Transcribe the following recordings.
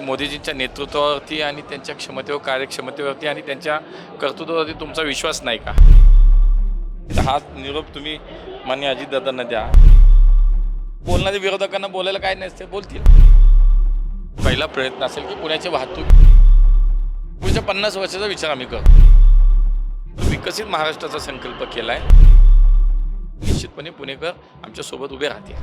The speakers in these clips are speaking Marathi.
मग मोदीजींच्या नेतृत्वावरती आणि त्यांच्या क्षमतेवर कार्यक्षमतेवरती आणि त्यांच्या कर्तृत्वावरती तुमचा विश्वास नाही का? हा निरोप तुम्ही माननीय अजितदादांना द्या. बोलणारे विरोधकांना बोलायला काय नसते, बोलतील. पहिला प्रयत्न असेल की पुण्याची वाहतूक पुढच्या 50 वर्षाचा विचार आम्ही करतो. विकसित महाराष्ट्राचा संकल्प केलाय. निश्चितपणे पुणेकर आमच्या सोबत उभे राहतील.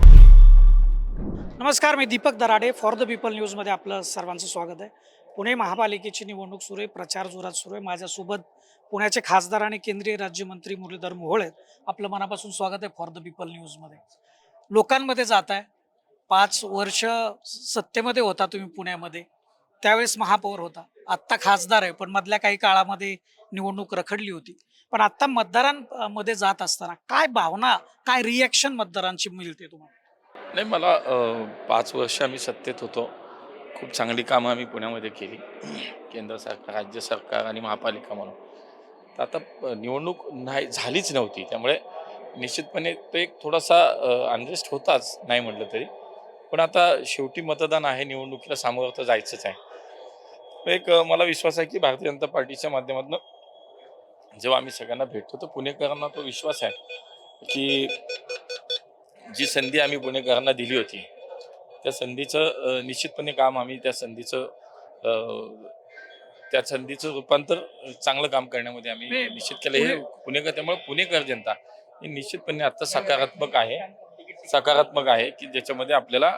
नमस्कार, मी Deepak Darade. For the people न्यूजमध्ये आपलं सर्वांचं स्वागत आहे. पुणे महापालिकेची निवडणूक सुरू आहे, प्रचार जोरात सुरू आहे. माझ्यासोबत पुण्याचे खासदार आणि केंद्रीय राज्यमंत्री मुरलीधर मोहोळ आहेत. आपलं मनापासून स्वागत आहे फॉर द पीपल न्यूजमध्ये. लोकांमध्ये जात आहे. 5 वर्ष सत्तेमध्ये होता तुम्ही पुण्यामध्ये, त्यावेळेस महापौर होता. आत्ता खासदार आहे, पण मधल्या काही काळामध्ये निवडणूक रखडली होती. पण आत्ता मतदारांमध्ये जात असताना काय भावना, काय रिॲक्शन मतदारांची मिळते तुम्हाला? नाही, मला 5 वर्ष आम्ही सत्तेत होतो. खूप चांगली कामं आम्ही पुण्यामध्ये केली, केंद्र सरकार, राज्य सरकार आणि महापालिका म्हणून. तर आता निवडणूक झालीच नव्हती, त्यामुळे निश्चितपणे तो एक थोडासा अनरेस्ट होताच, नाही म्हटलं तरी. पण आता शेवटी मतदान आहे, निवडणुकीला सामोरं तर जायचंच आहे. एक मला विश्वास आहे की भारतीय जनता पार्टीच्या माध्यमातून जेव्हा आम्ही सगळ्यांना भेटतो तर पुणेकरांना तो विश्वास आहे की जी संधी आम्ही पुणेकरांना दिली होती त्या संधीचं निश्चितपणे काम आम्ही त्या संधीचं रूपांतर चांगलं काम करण्यामध्ये आम्ही निश्चित केलं. हे पुणेकर, त्यामुळे पुणेकर जनता ही निश्चितपणे आता सकारात्मक आहे की ज्याच्यामध्ये आपल्याला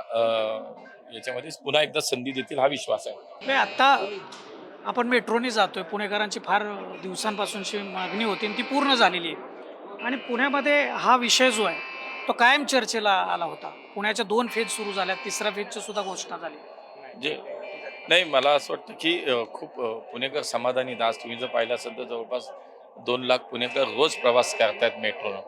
याच्यामध्ये पुन्हा एकदा संधी देतील हा विश्वास आहे. आता आपण मेट्रोने जातोय. पुणेकरांची फार दिवसांपासूनची मागणी होती आणि ती पूर्ण झालेली आहे. आणि पुण्यामध्ये हा विषय जो आहे तो कायम चर्चेला आला होता. पुण्याच्या 2 फेज सुरू झाल्या, 3ऱ्या फेजची सुद्धा घोषणा झाली. जे नाही, मला असं वाटतं की खूप पुणेकर समाधानी दास. तुम्ही जर पाहिलं असेल तर जवळपास 2 लाख पुणेकर रोज प्रवास करतायत मेट्रोनं.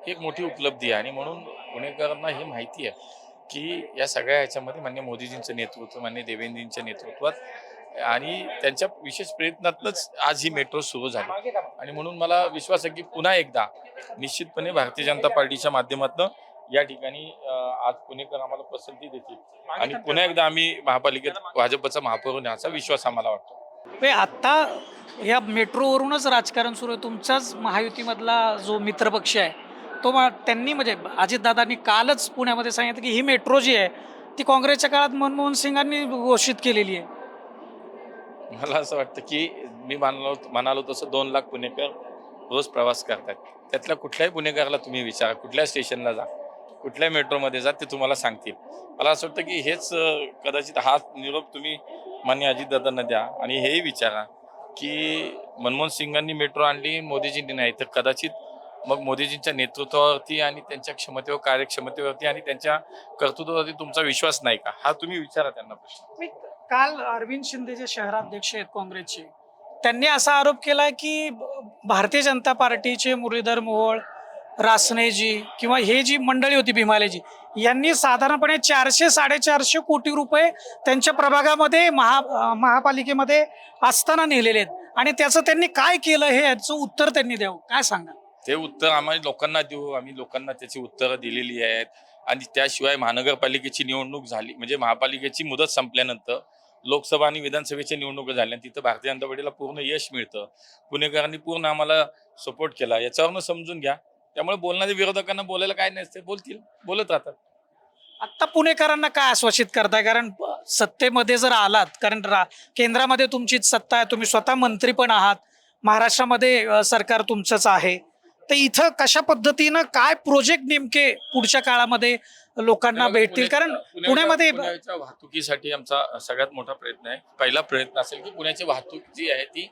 ही एक मोठी उपलब्धी आहे आणि म्हणून पुणेकरांना हे माहिती आहे की या सगळ्या ह्याच्यामध्ये माननीय मोदीजींचं नेतृत्व, माननीय देवेंद्रजींच्या नेतृत्वात आणि त्यांच्या विशेष प्रयत्नातूनच आज ही मेट्रो सुरू झाली. आणि म्हणून मला विश्वास आहे की पुन्हा एकदा निश्चितपणे भारतीय जनता पार्टीच्या माध्यमातून या ठिकाणी आज पुणेकर आम्हाला पसंती देतील आणि पुन्हा एकदा आम्ही महापालिकेत भाजपचा महापौर होण्याचा विश्वास आम्हाला वाटतो. आता या मेट्रोवरूनच राजकारण सुरू आहे. तुमचाच महायुतीमधला जो मित्रपक्ष आहे तो त्यांनी म्हणजे अजितदादांनी कालच पुण्यामध्ये सांगितलं की ही मेट्रो जी आहे ती काँग्रेसच्या काळात मनमोहन सिंगांनी घोषित केलेली आहे. मला असं वाटतं की मी म्हणालो तसं 2 लाख पुणेकर रोज प्रवास करतात. त्यातल्या कुठल्याही पुणेकराला तुम्ही विचारा, कुठल्या स्टेशनला जा, कुठल्या मेट्रोमध्ये जा, ते तुम्हाला सांगतील. मला असं वाटतं की हेच कदाचित हा निरोप तुम्ही माननीय अजितदादांना द्या आणि हेही विचारा की मनमोहन सिंगांनी मेट्रो आणली, मोदीजींनी नाही. तर कदाचित मग मोदीजींच्या नेतृत्वावरती आणि त्यांच्या क्षमतेवर, कार्यक्षमतेवरती आणि त्यांच्या कर्तृत्वावरती तुमचा विश्वास नाही का? हा तुम्ही विचारा त्यांना प्रश्न. काल अरविंद शिंदे जे शहराध्यक्ष आहेत काँग्रेसचे, त्यांनी असा आरोप केलाय की भारतीय जनता पार्टीचे मुरलीधर मोहोळ, रासनेजी किंवा हे जी मंडळी होती भीमालेजी, यांनी साधारणपणे 400-450 कोटी रुपये त्यांच्या प्रभागामध्ये महापालिकेमध्ये असताना नेलेले आहेत. आणि त्याचं त्यांनी काय केलं हे याचं उत्तर त्यांनी द्यावं. काय सांगा? ते उत्तर आम्ही लोकांना देऊ. आम्ही लोकांना त्याची उत्तरं दिलेली आहेत. आणि त्याशिवाय महानगरपालिकेची निवडणूक झाली, म्हणजे महापालिकेची मुदत संपल्यानंतर लोकसभा आणि विधानसभेची निवडणूक झाल्या, तिथं भारतीय जनता पार्टीला पूर्ण यश मिळतं. पुणेकरांनी पूर्ण आम्हाला सपोर्ट केला, याच्यावरनं समजून घ्या. त्यामुळे बोलणारे विरोधकांना बोलायला काय नसते, बोलतील, बोलत राहतात. आत्ता पुणेकरांना काय आश्वासित करताय? कारण सत्तेमध्ये जर आलात, कारण केंद्रामध्ये तुमचीच सत्ता आहे, तुम्ही स्वतः मंत्री पण आहात, महाराष्ट्रामध्ये सरकार तुमचंच आहे, तर इथं कशा पद्धतीनं काय प्रोजेक्ट नेमके पुढच्या काळामध्ये लोकांना भेटतील? कारण पुण्यामध्ये पुण्याच्या वाहतुकीसाठी आमचा सगळ्यात मोठा प्रयत्न आहे. पहिला प्रयत्न असेल की पुण्याची वाहतूक जी आहे ती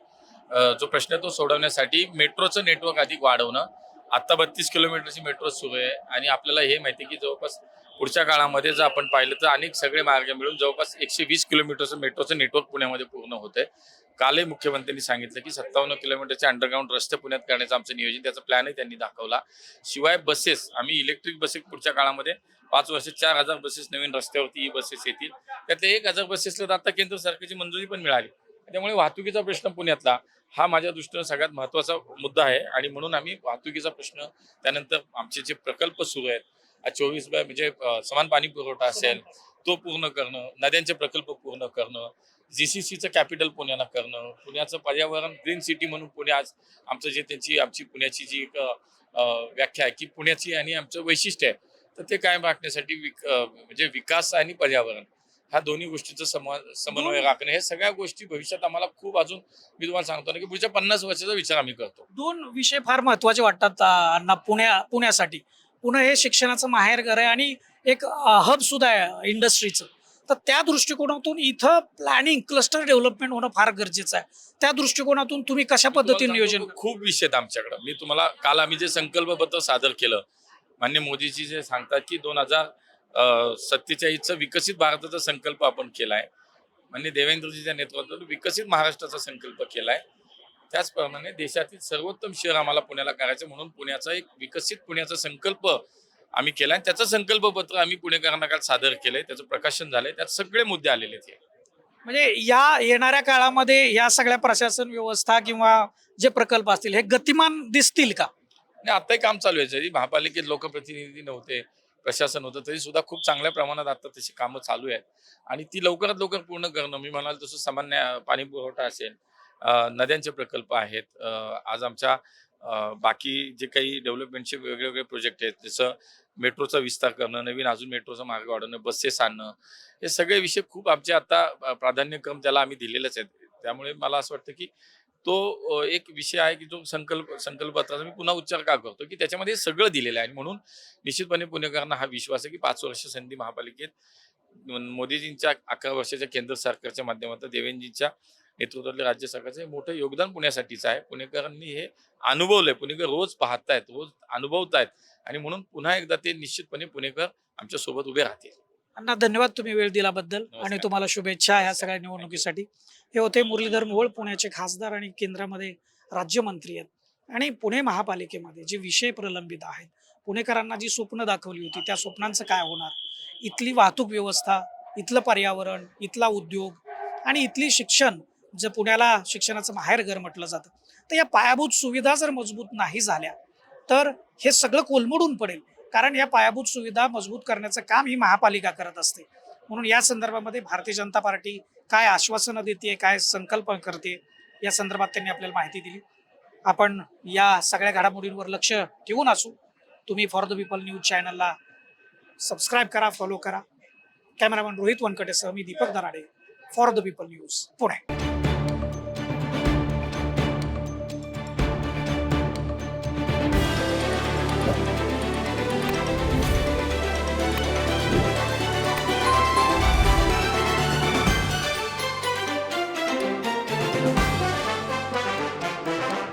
जो प्रश्न तो सोडवण्यासाठी मेट्रोचं नेटवर्क अधिक वाढवणं. आता 32 किलोमीटरची मेट्रो सुरू आहे आणि आपल्याला हे माहिती आहे की जवळपास पुढच्या काळामध्ये जर आपण पाहिलं तर अनेक सगळे मार्ग मिळून जवळपास 120 किलोमीटरचं मेट्रोचं नेटवर्क पुण्यामध्ये पूर्ण होत आहे. कालही मुख्यमंत्र्यांनी सांगितलं की 57 किलोमीटरचे अंडरग्राऊंड रस्ते पुण्यात करण्याचं आमचं नियोजन, त्याचा प्लॅनही त्यांनी दाखवला. शिवाय बसेस, आम्ही इलेक्ट्रिक बसेस पुढच्या काळामध्ये 5 वर्षात 4000 बसेस नवीन रस्त्यावरती बसेस येतील. त्यातल्या 1000 बसेसला आता केंद्र सरकारची मंजुरी पण मिळाली. त्यामुळे वाहतुकीचा प्रश्न पुण्यातला हा माझ्या दृष्टीनं सगळ्यात महत्त्वाचा मुद्दा आहे. आणि म्हणून आम्ही वाहतुकीचा प्रश्न, त्यानंतर आमचे जे प्रकल्प सुरू आहेत 24 म्हणजे समान पाणी पुरवठा असेल, तो पूर्ण करणं, नद्यांचे प्रकल्प पूर्ण करणं, जीसीसीचं कॅपिटल पुण्याला करणं, पुण्याचं पर्यावरण ग्रीन सिटी म्हणून पुणे आज आमचं जे आमची पुण्याची जी एक व्याख्या आहे की पुण्याची आणि आमचं वैशिष्ट्य आहे, तर ते कायम राखण्यासाठी म्हणजे विकास आणि पर्यावरण ह्या दोन्ही गोष्टीचं समन्वय राखणं, हे सगळ्या गोष्टी भविष्यात आम्हाला खूप अजून, मी तुम्हाला सांगतो ना की पुढच्या 50 वर्षाचा विचार आम्ही करतो. 2 विषय फार महत्वाचे वाटतात अण्णा पुण्यासाठी. पुणे हे शिक्षणाचं माहेरघर आहे आणि एक हब सुद्धा आहे इंडस्ट्रीचं. तर त्या दृष्टिकोनातून इथं प्लॅनिंग क्लस्टर डेव्हलपमेंट होणं फार गरजेचं आहे. त्या दृष्टिकोनातून तुम्ही कशा पद्धतीने नियोजन करता? खूप विषय आहेत आमच्याकडे. मी तुम्हाला काल आम्ही जे संकल्पपत्र सादर केलं, माननीय मोदीजी जे सांगतात की 2047चा विकसित भारताचा संकल्प आपण केलाय, माननीय देवेंद्रजीच्या नेतृत्वात विकसित महाराष्ट्राचा संकल्प केलाय. त्याचप्रमाणे देशातील सर्वोत्तम शहर आम्हाला पुण्याला करायचं, म्हणून पुण्याचा एक विकसित पुण्याचा संकल्प आम्ही केलाय. त्याचं संकल्पपत्र आम्ही पुणेकरांना काल सादर केलंय, त्याचं प्रकाशन झालंय, त्यात सगळे मुद्दे आलेले आहेत. म्हणजे या येणाऱ्या काळामध्ये या सगळ्या प्रशासन व्यवस्था किंवा जे प्रकल्प असतील हे गतिमान दिसतील का? आणि आताही काम चालू आहे. जरी महापालिकेत लोकप्रतिनिधी नव्हते, प्रशासन होतं, तरी सुद्धा खूप चांगल्या प्रमाणात आता तशी कामं चालू आहेत आणि ती लवकरात लवकर पूर्ण करणं. मी म्हणाल तसं सामान्य पाणी पुरवठा असेल, नद्यांचे प्रकल्प आहेत. आज आमच्या बाकी जे काही डेव्हलपमेंटचे वेगवेगळे प्रोजेक्ट आहेत, जसं मेट्रोचा विस्तार करणं, नवीन अजून मेट्रोचा मार्ग वाढवणं, बसेस आणणं, हे सगळे विषय खूप आमचे आता प्राधान्यक्रम त्याला आम्ही दिलेलेच आहेत. त्यामुळे मला असं वाटतं की तो एक विषय आहे की जो संकल्पपत्राचा मी पुन्हा उच्चार का करतो की त्याच्यामध्ये सगळं दिलेलं आहे आणि म्हणून निश्चितपणे पुणेकरांना हा विश्वास आहे की 5 वर्ष संधी महापालिकेत मोदीजींच्या 11 वर्षाच्या केंद्र सरकारच्या माध्यमातून देवेंद्रजींच्या नेतृत्वातल्या राज्य सरकारचं हे मोठं योगदान पुण्यासाठीच आहे. पुणेकरांनी हे अनुभवलंय, पुणेकर रोज पाहतायत, रोज अनुभवतायत आणि म्हणून पुन्हा एकदा ते निश्चितपणे पुणेकर आमच्या सोबत उभे राहतील. अण्णा धन्यवाद तुम्ही वेळ दिल्याबद्दल आणि नमस्कार. तुम्हाला शुभेच्छा ह्या सगळ्या निवडणुकीसाठी. हे होते मुरलीधर मोहोळ, पुण्याचे खासदार आणि केंद्रामध्ये राज्यमंत्री आहेत. आणि पुणे महापालिकेमध्ये जे विषय प्रलंबित आहेत, पुणेकरांना जी स्वप्न दाखवली होती त्या स्वप्नांचं काय होणार, इथली वाहतूक व्यवस्था, इथलं पर्यावरण, इथला उद्योग आणि इथली शिक्षण, जे पुण्याला शिक्षणाचं माहेरघर म्हटलं जातं, तर या पायाभूत सुविधा जर मजबूत नाही झाल्या तर हे सगळं कोलमडून पडेल. कारण या पायाभूत सुविधा मजबूत करण्याचं काम ही महापालिका करत असते. म्हणून या संदर्भामध्ये भारतीय जनता पार्टी काय आश्वासनं देते, काय संकल्प करते, या संदर्भात त्यांनी आपल्याला माहिती दिली. आपण या सगळ्या घडामोडींवर लक्ष ठेवून असू. तुम्ही फॉर द पीपल न्यूज चॅनलला सबस्क्राईब करा, फॉलो करा. कॅमेरामॅन रोहित वनकटेसह मी Deepak Darade, for the people news, Pune.